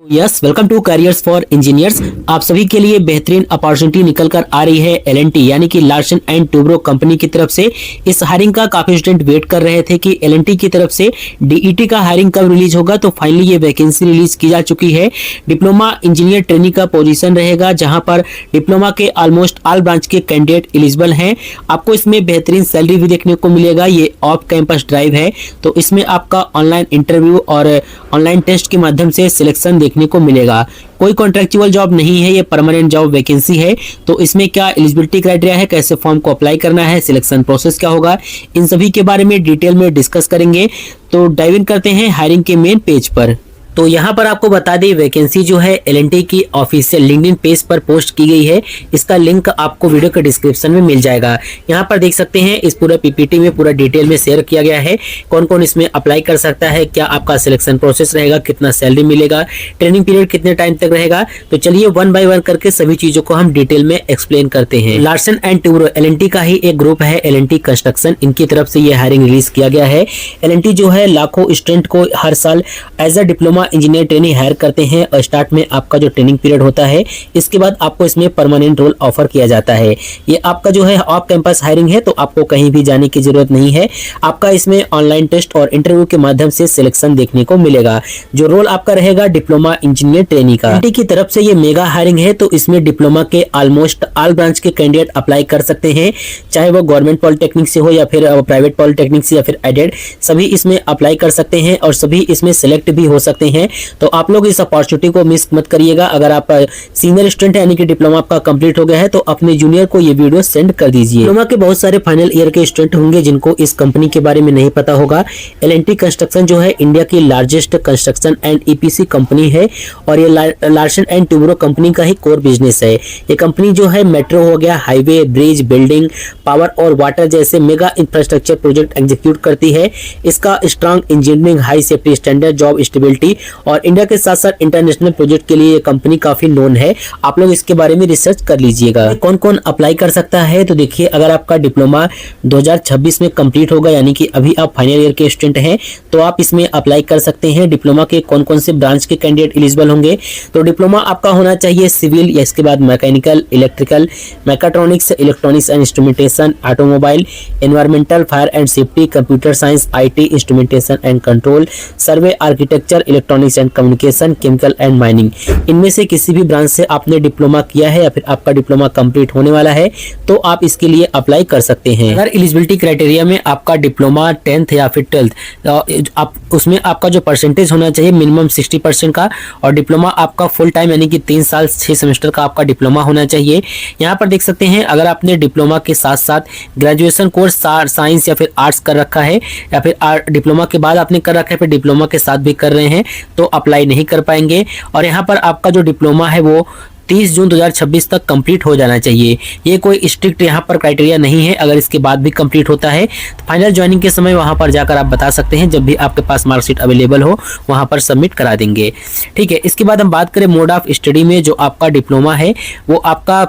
Yes, welcome to careers for engineers. आप सभी के लिए बेहतरीन अपॉर्चुनिटी निकल कर आ रही है एल&टी यानी कि लार्सन एंड टूब्रो कंपनी की तरफ से। इस हायरिंग का काफी स्टूडेंट वेट कर रहे थे कि एल&टी की तरफ से डीईटी का हायरिंग कब रिलीज होगा, तो फाइनली ये वैकेंसी रिलीज की जा चुकी है। डिप्लोमा इंजीनियर ट्रेनी का पोजीशन रहेगा, जहां पर डिप्लोमा के ऑलमोस्ट ऑल ब्रांच के कैंडिडेट एलिजिबल हैं। आपको इसमें बेहतरीन सैलरी भी देखने को मिलेगा। ये ऑफ कैंपस ड्राइव है, तो इसमें आपका ऑनलाइन इंटरव्यू और ऑनलाइन टेस्ट के माध्यम से सिलेक्शन देखने को मिलेगा। कोई कॉन्ट्रैक्चुअल जॉब नहीं है, ये परमानेंट जॉब वैकेंसी है। तो इसमें क्या एलिजिबिलिटी क्राइटेरिया है, कैसे फॉर्म को अप्लाई करना है, सिलेक्शन प्रोसेस क्या होगा, इन सभी के बारे में डिटेल में डिस्कस करेंगे। तो डाइव इन करते हैं हायरिंग के मेन पेज पर। तो यहाँ पर आपको बता दें, वैकेंसी जो है एल&टी की ऑफिशियल लिंक्डइन पेज पर पोस्ट की गई है। इसका लिंक आपको वीडियो के डिस्क्रिप्शन में मिल जाएगा। यहाँ पर देख सकते हैं, इस पूरे पीपीटी में पूरा डिटेल में शेयर किया गया है कौन कौन इसमें अप्लाई कर सकता है, क्या आपका सिलेक्शन प्रोसेस रहेगा, कितना सैलरी मिलेगा, ट्रेनिंग पीरियड कितने टाइम तक रहेगा। तो चलिए वन बाय वन करके सभी चीजों को हम डिटेल में एक्सप्लेन करते हैं। लार्सन एंड टूब्रो एल&टी का ही एक ग्रुप है, एल&टी कंस्ट्रक्शन, इनकी तरफ से ये हायरिंग रिलीज किया गया है। एल&टी जो है लाखों स्टूडेंट को हर साल as a diploma engineer trainee hire करते हैं। और स्टार्ट में आपका जो ट्रेनिंग पीरियड होता है, इसके बाद आपको इसमें परमानेंट रोल ऑफर किया जाता है। ये आपका जो है ऑफ कैंपस हायरिंग है, तो आपको कहीं भी जाने की जरूरत नहीं है। आपका इसमें ऑनलाइन टेस्ट और इंटरव्यू के माध्यम से सिलेक्शन देखने को मिलेगा। जो रोल आपका रहेगा डिप्लोमा इंजीनियर ट्रेनी का। एल&टी की तरफ से ये मेगा हायरिंग है, तो इसमें डिप्लोमा के ऑलमोस्ट ऑल ब्रांच के कैंडिडेट अप्लाई कर सकते हैं, चाहे वो गवर्नमेंट पॉलिटेक्निक से हो या फिर प्राइवेट पॉलिटेक्निक से या फिर एडेड, सभी इसमें अप्लाई कर सकते हैं और सभी इसमें सिलेक्ट भी हो सकते हैं। तो आप लोग इस अपॉर्चुनिटी को मिस मत करिएगा। अगर आप सीनियर स्टूडेंट है यानी कि डिप्लोमा आपका कंप्लीट हो गया है, तो अपने जूनियर को ये वीडियो सेंड कर दीजिए। डिप्लोमा के बहुत सारे फाइनल ईयर के स्टूडेंट होंगे जिनको इस कंपनी के बारे में नहीं पता होगा। एल&टी कंस्ट्रक्शन जो है इंडिया की largest construction and EPC company है, और ये लार्सन एंड टूब्रो कंपनी का ही कोर बिजनेस है। ये कंपनी जो है मेट्रो हो गया, हाईवे, ब्रिज, बिल्डिंग, पावर और वाटर जैसे मेगा इंफ्रास्ट्रक्चर प्रोजेक्ट एग्जीक्यूट करती है। इसका strong engineering, high safety standard, job stability और इंडिया के साथ साथ इंटरनेशनल प्रोजेक्ट के लिए ये कंपनी काफी नोन है। आप लोग इसके बारे में रिसर्च कर लीजिएगा। कौन कौन अप्लाई कर सकता है, तो देखिए, अगर आपका डिप्लोमा 2026 में कंप्लीट होगा यानी कि अभी आप फाइनल ईयर के स्टूडेंट हैं, तो आप इसमें अप्लाई कर सकते हैं। डिप्लोमा के कौन कौन से ब्रांच के कैंडिडेट एलिजिबल होंगे, तो डिप्लोमा आपका होना चाहिए सिविल, या इसके बाद mechanical, electrical, mechatronics, electronics and instrumentation, automobile, environmental, fire and safety, computer science, IT, instrumentation and control, survey, architecture, electronics and communication, chemical and mining. इनमें से किसी भी ब्रांच से आपने डिप्लोमा किया है या फिर आपका डिप्लोमा कंप्लीट होने वाला है, तो आप इसके लिए अप्लाई कर सकते हैं। अगर एलिजिबिलिटी क्राइटेरिया में आपका डिप्लोमा 10th या फिर 12th, आप उसमें आपका जो परसेंटेज होना चाहिए मिनिमम 60% का, और डिप्लोमा आपका फुल टाइम यानी कि 3 साल 6 सेमेस्टर का आपका डिप्लोमा होना चाहिए। यहाँ पर देख सकते हैं, अगर आपने डिप्लोमा के साथ साथ ग्रेजुएशन कोर्स साइंस या फिर आर्ट्स कर रखा है, या फिर डिप्लोमा के बाद आपने कर रखा है फिर डिप्लोमा के साथ भी कर रहे हैं, तो अप्लाई नहीं कर पाएंगे। और यहाँ पर आपका जो डिप्लोमा है वो 30 जून 2026 तक कंप्लीट हो जाना चाहिए। ये कोई स्ट्रिक्ट यहाँ पर क्राइटेरिया नहीं है। अगर इसके बाद भी कंप्लीट होता है तो फाइनल ज्वाइनिंग के समय वहाँ पर जाकर आप बता सकते हैं, जब भी आपके पास मार्कशीट अवेलेबल हो वहाँ पर सबमिट करा देंगे। ठीक है, इसके बाद हम बात करें मोड ऑफ स्टडी में, जो आपका डिप्लोमा है वो आपका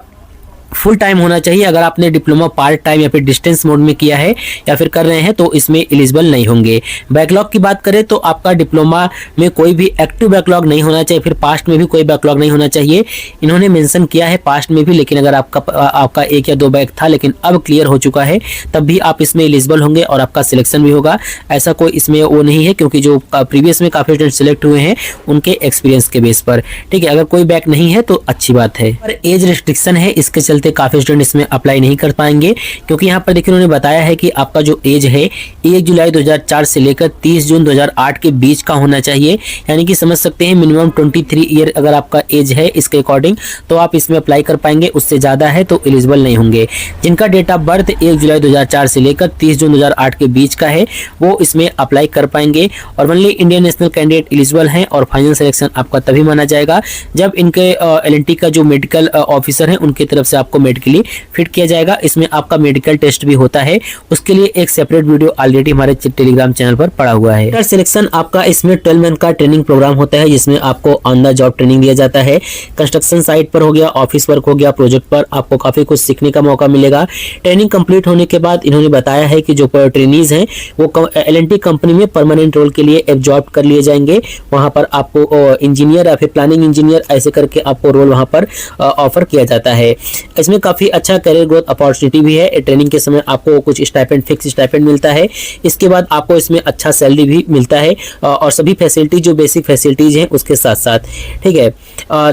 फुल टाइम होना चाहिए। अगर आपने डिप्लोमा पार्ट टाइम या फिर डिस्टेंस मोड में किया है या फिर कर रहे हैं, तो इसमें एलिजिबल नहीं होंगे। बैकलॉग की बात करें तो आपका डिप्लोमा में कोई भी एक्टिव बैकलॉग नहीं होना चाहिए, फिर पास्ट में भी कोई बैकलॉग नहीं होना चाहिए। इन्होंने मेंशन किया है पास्ट में भी, लेकिन अगर आपका 1 या 2 बैक था लेकिन अब क्लियर हो चुका है, तब भी आप इसमें एलिजिबल होंगे और आपका सिलेक्शन भी होगा। ऐसा कोई इसमें वो नहीं है, क्योंकि जो प्रीवियस में काफी स्टूडेंट सिलेक्ट हुए हैं उनके एक्सपीरियंस के बेस पर। ठीक है, अगर कोई बैक नहीं है तो अच्छी बात है। पर एज रिस्ट्रिक्शन है, इसके चलते काफी स्टूडेंट इसमें अप्लाई नहीं कर पाएंगे, क्योंकि यहाँ पर देखिए उन्होंने बताया है कि आपका जो एज है 1 जुलाई 2004 से लेकर 30 जून 2008 के बीच का होना चाहिए। यानी कि समझ सकते हैं मिनिमम 23 ईयर अगर आपका एज है इसके अकॉर्डिंग, तो आप इसमें अप्लाई कर पाएंगे। उससे ज्यादा है तो एलिजिबल नहीं होंगे। जिनका डेट ऑफ बर्थ 1 जुलाई 2004 से लेकर 30 जून 2008 के बीच का है, वो इसमें अप्लाई कर पाएंगे। और only Indian national candidate eligible हैं, और फाइनल सिलेक्शन आपका तभी माना जाएगा जब इनके एल&टी का जो मेडिकल ऑफिसर है उनकी तरफ से आपको आपको मेडिकली फिट किया जाएगा। इसमें आपका मेडिकल टेस्ट भी होता है, उसके लिए एक सेपरेट वीडियो ऑलरेडी हमारे टेलीग्राम चैनल पर पड़ा हुआ है। सिलेक्शन आपका इसमें 12 मंथ का ट्रेनिंग प्रोग्राम होता है, जिसमें आपको ऑन द जॉब ट्रेनिंग दिया जाता है। कंस्ट्रक्शन साइट पर हो गया, ऑफिस वर्क हो गया, प्रोजेक्ट पर आपको काफी कुछ सीखने का मौका मिलेगा। ट्रेनिंग कंप्लीट होने के बाद इन्होंने बताया है कि जो ट्रेनीज हैं वो एल&टी कंपनी में परमानेंट रोल के लिए एक जॉब कर लिए जाएंगे। वहां पर आपको इंजीनियर या फिर प्लानिंग इंजीनियर ऐसे करके आपको रोल वहां पर ऑफर किया जाता है। इसमें काफी अच्छा करियर ग्रोथ अपॉर्चुनिटी भी है। ट्रेनिंग के समय आपको कुछ स्टाइपेंड, फिक्स स्टाइपेंड मिलता है। इसके बाद आपको इसमें अच्छा सैलरी भी मिलता है और सभी फैसिलिटी जो बेसिक फैसिलिटीज हैं उसके साथ साथ, ठीक है।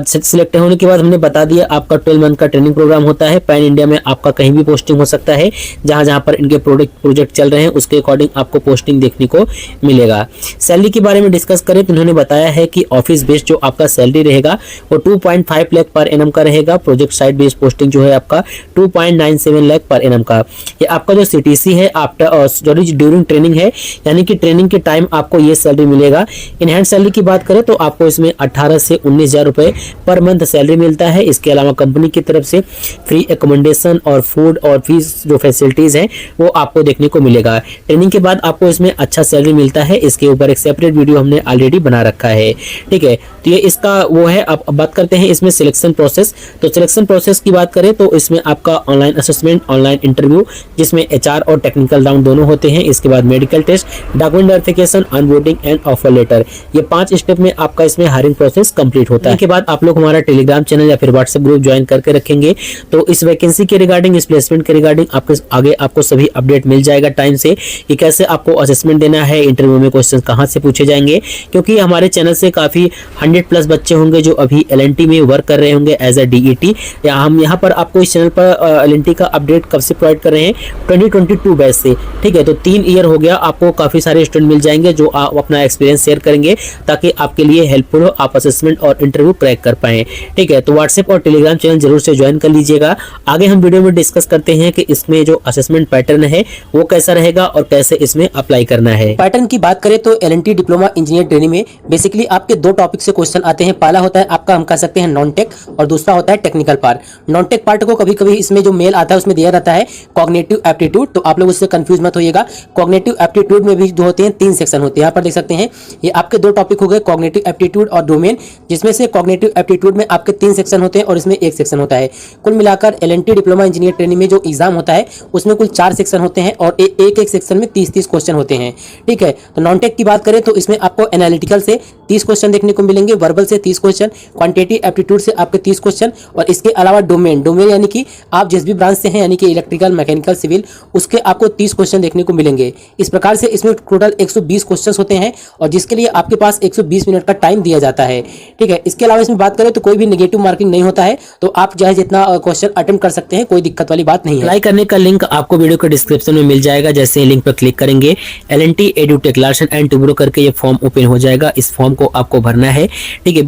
सिलेक्ट होने के बाद हमने बता दिया आपका 12 मंथ का ट्रेनिंग प्रोग्राम होता है। पैन इंडिया में आपका कहीं भी पोस्टिंग हो सकता है, जहां पर इनके प्रोजेक्ट चल रहे हैं उसके अकॉर्डिंग आपको पोस्टिंग देखने को मिलेगा। सैलरी के बारे में डिस्कस करें तो उन्होंने बताया है कि ऑफिस बेस्ड जो आपका सैलरी रहेगा वो 2.5 लाख पर एनम का रहेगा। प्रोजेक्ट साइट बेस्ड पोस्टिंग जो है आपका 2.97 लाख पर एनम का। ये आपका जो सीटीसी है आफ्टर ड्यूरिंग ट्रेनिंग है, यानी कि ट्रेनिंग के टाइम आपको ये सैलरी मिलेगा। इन हैंड सैलरी की बात करें तो आपको इसमें 18 से 19,000 रुपए पर मंथ सैलरी मिलता है। इसके अलावा कंपनी की तरफ से फ्री एकोमोडेशन और फूड और फीस जो फैसिलिटीज हैं वो आपको देखने को मिलेगा। ट्रेनिंग के बाद आपको इसमें अच्छा सैलरी मिलता है। इसके ऊपर एक सेपरेट वीडियो हमने ऑलरेडी बना रखा है, ठीक है। तो ये इसका वो है। अब बात करते हैं इसमें सिलेक्शन प्रोसेस। तो सिलेक्शन प्रोसेस की बात करें तो इसमें आपका ऑनलाइन असेसमेंट, ऑनलाइन इंटरव्यू, जिसमें एचआर और टेक्निकल राउंड दोनों होते हैं। इसके बाद medical test, document verification, onboarding and offer letter, ये 5 स्टेप में आपका इसमें हायरिंग प्रोसेस कंप्लीट होता है। इसके बाद आप लोग हमारा टेलीग्राम चैनल या फिर व्हाट्सएप ग्रुप ज्वाइन करके रखेंगे तो इस वैकेंसी के रिगार्डिंग, इस प्लेसमेंट के रिगार्डिंग आपके आगे आपको सभी अपडेट मिल जाएगा टाइम से कि कैसे आपको असेसमेंट देना है, इंटरव्यू में क्वेश्चन कहां से पूछे जाएंगे। क्योंकि हमारे चैनल से काफी 100+ बच्चे होंगे जो अभी एल&टी में वर्क कर रहे होंगे एज अ डीईटी, या हम यहाँ पर आपको इस चैनल पर एल&टी का अपडेट कब से प्रोवाइड कर रहे हैं, 2022 बैच से, ठीक है। तो 3 ईयर हो गया, आपको काफी सारे स्टूडेंट मिल जाएंगे जो आप अपना एक्सपीरियंस शेयर करेंगे ताकि आपके लिए हेल्पफुल हो, आप असेसमेंट और इंटरव्यू क्रैक कर पाए, ठीक है। तो व्हाट्सएप और टेलीग्राम चैनल जरूर से ज्वाइन कर लीजिएगा। आगे हम वीडियो में डिस्कस करते हैं कि इसमें जो असेसमेंट पैटर्न है वो कैसा रहेगा और कैसे इसमें अप्लाई करना है। पैटर्न की बात करें तो एल&टी डिप्लोमा इंजीनियर ट्रेनिंग में बेसिकली आपके 2 टॉपिक से क्वेश्चन आते हैं। पहला होता है आपका, हम कह सकते हैं नॉन टेक, और दूसरा होता है technical part. Non tech part को कभी कभी इसमें जो मेल आता है उसमें दिया रहता है कॉग्निटिव एप्टीट्यूड, तो आप लोग उससे कंफ्यूज मत होइएगा। कॉग्निटिव एप्टीट्यूड में भी जो होते हैं 3 सेक्शन होते हैं। यहाँ पर देख सकते हैं ये आपके 2 टॉपिक हो गए, कॉग्निटिव एप्टीट्यूड और डोमेन, जिसमें से कॉग्निटिव एप्टीट्यूड में आपके 3 सेक्शन होते हैं और इसमें 1 सेक्शन होता है। कुल मिलाकर एल&टी डिप्लोमा इंजीनियर ट्रेनिंग में जो एग्जाम होता है उसमें कुल 4 सेक्शन होते हैं और एक सेक्शन में 30 क्वेश्चन होते हैं, ठीक है। तो नॉन टेक की बात करें तो इसमें आपको एनालिटिकल से 30 क्वेश्चन देखने को मिलेंगे, वर्बल से 30 क्वेश्चन, क्वांटिटेटिव एप्टीट्यूड से आपके 30 क्वेश्चन, और इसके अलावा डोमेन यानी कि आप जिस भी ब्रांच से हैं, यानी कि इलेक्ट्रिकल, मैकेनिकल, सिविल, उसके आपको 30 क्वेश्चन देखने को मिलेंगे। इस प्रकार से इसमें टोटल 120 क्वेश्चन होते हैं और जिसके लिए आपके पास 120 मिनट का टाइम दिया जाता है, ठीक है। इसके अलावा इसमें बात करें तो कोई भी नेगेटिव मार्किंग नहीं होता है, तो आप चाहे जितना क्वेश्चन अटेम्प्ट कर सकते हैं, कोई दिक्कत वाली बात नहीं है। अप्लाई करने का लिंक आपको वीडियो के डिस्क्रिप्शन में मिल जाएगा। जैसे लिंक पर क्लिक करेंगे L&T edutech Larsen and Toubro करके ये फॉर्म ओपन हो जाएगा। इस फॉर्म को आपको भरना है, ठीक है।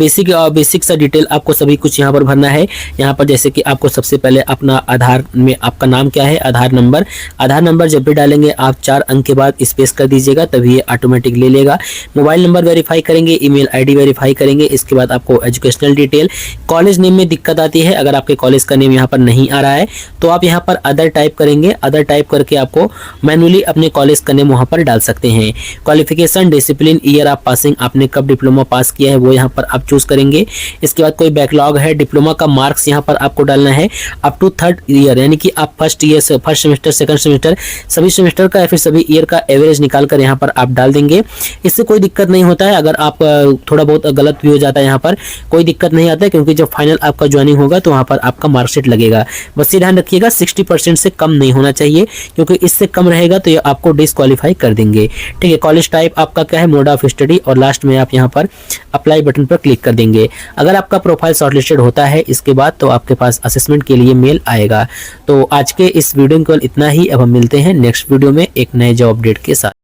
बेसिक सा डिटेल आपको सभी कुछ यहाँ पर भरना है। यहाँ पर जैसे कि आपको सबसे पहले अपना आधार में आपका नाम क्या है, आधार नंबर जब भी डालेंगे आप 4 अंक के बाद स्पेस कर दीजिएगा, तभी ये ऑटोमेटिक ले लेगा। मोबाइल नंबर वेरीफाई करेंगे, ईमेल आईडी वेरीफाई करेंगे। इसके बाद आपको एजुकेशनल डिटेल, कॉलेज नेम में दिक्कत आती है, अगर आपके कॉलेज का नेम यहाँ पर नहीं आ रहा है तो आप यहाँ पर अदर टाइप करेंगे। अदर टाइप करके आपको मैन्युअली अपने कॉलेज का नेम वहाँ पर डाल सकते हैं। Qualification, discipline, year of passing, आपने कब डिप्लोमा पास किया है वो यहाँ पर आप चूज करेंगे। इसके बाद कोई बैकलॉग है, डिप्लोमा का मार्क्स यहाँ पर आपको डालना है अप टू 3rd ईयर, यानी कि आप फर्स्ट सेमेस्टर, सेकंड सेमेस्टर, सभी सेमेस्टर का या फिर सभी ईयर का एवरेज निकाल कर यहाँ पर आप डाल देंगे। इससे कोई दिक्कत नहीं होता है। अगर आप थोड़ा बहुत गलत भी हो जाता है यहाँ पर कोई दिक्कत नहीं आता है, क्योंकि जब फाइनल आपका ज्वाइनिंग होगा तो वहाँ पर आपका मार्कशीट लगेगा। बस ये ध्यान रखिएगा 60% से कम नहीं होना चाहिए, क्योंकि इससे कम रहेगा तो ये आपको डिस्क्वालीफाई कर देंगे, ठीक है। कॉलेज टाइप आपका क्या है, मोड ऑफ स्टडी, और लास्ट में आप यहाँ पर अप्लाई बटन पर क्लिक कर देंगे। अगर आपका प्रोफाइल शॉर्टलिस्टेड होता है इसके बाद तो आपके पास असेसमेंट के लिए मेल आएगा। तो आज के इस वीडियो में केवल इतना ही। अब हम मिलते हैं नेक्स्ट वीडियो में एक नए जॉब अपडेट के साथ।